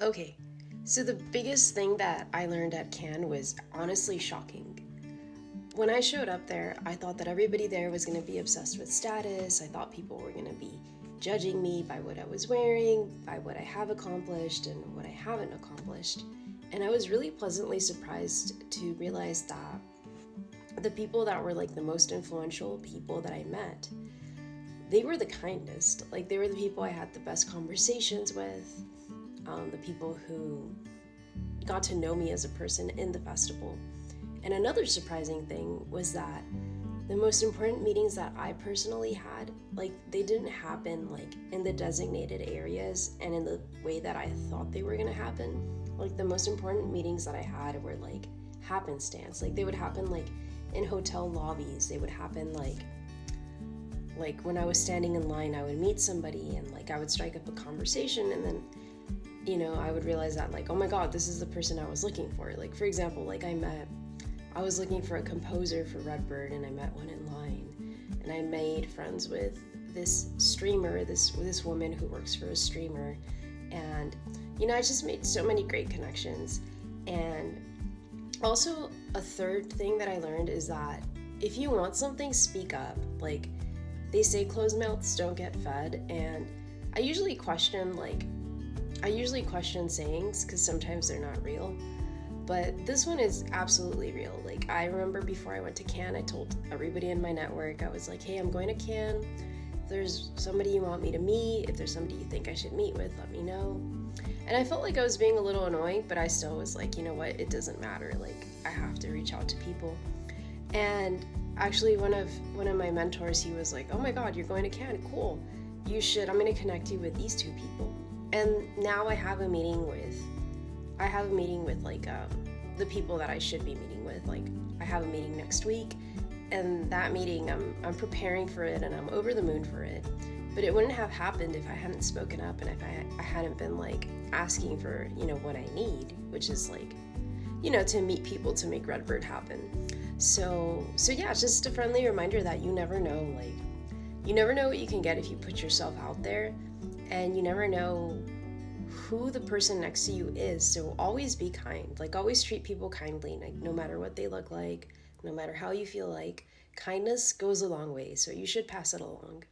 Okay, so the biggest thing that I learned at Cannes was honestly shocking. When I showed up there, I thought that everybody there was going to be obsessed with status. I thought people were going to be judging me by what I was wearing, by what I have accomplished, and what I haven't accomplished. And I was really pleasantly surprised to realize that the people that were like the most influential people that I met, they were the kindest. Like, they were the people I had the best conversations with, the people who got to know me as a person in the festival. And another surprising thing was that the most important meetings that I personally had, like, they didn't happen like in the designated areas and in the way that I thought they were gonna happen. Like, the most important meetings that I had were like happenstance. Like, they would happen like in hotel lobbies. They would happen like when I was standing in line, I would meet somebody and like I would strike up a conversation, and then I would realize that, like, oh my god, this is the person I was looking for. Like, for example, like I was looking for a composer for Redbird, and I met one in line, and I made friends with this streamer, this woman who works for a streamer, and I just made so many great connections. And also, a third thing that I learned is that if you want something, speak up. Like, they say closed mouths don't get fed, and I usually question like I usually question sayings because sometimes they're not real. But this one is absolutely real. Like, I remember before I went to Cannes, I told everybody in my network, I was like, hey, I'm going to Cannes. If there's somebody you want me to meet, if there's somebody you think I should meet with, let me know. And I felt like I was being a little annoying, but I still was like, you know what, it doesn't matter. Like, I have to reach out to people. And actually, one of my mentors, he was like, oh my god, you're going to Cannes, cool. I'm going to connect you with these two people. And now I have a meeting with like the people that I should be meeting with. Like, I have a meeting next week, and that meeting, I'm preparing for it, and I'm over the moon for it. But it wouldn't have happened if I hadn't spoken up, and if I hadn't been like asking for what I need, which is like to meet people to make Redbird happen. So yeah, it's just a friendly reminder that you never know. Like, you never know what you can get if you put yourself out there, and you never know who the person next to you is. So always be kind. Like, always treat people kindly, like, no matter what they look like, no matter how you feel. Like, kindness goes a long way, so you should pass it along.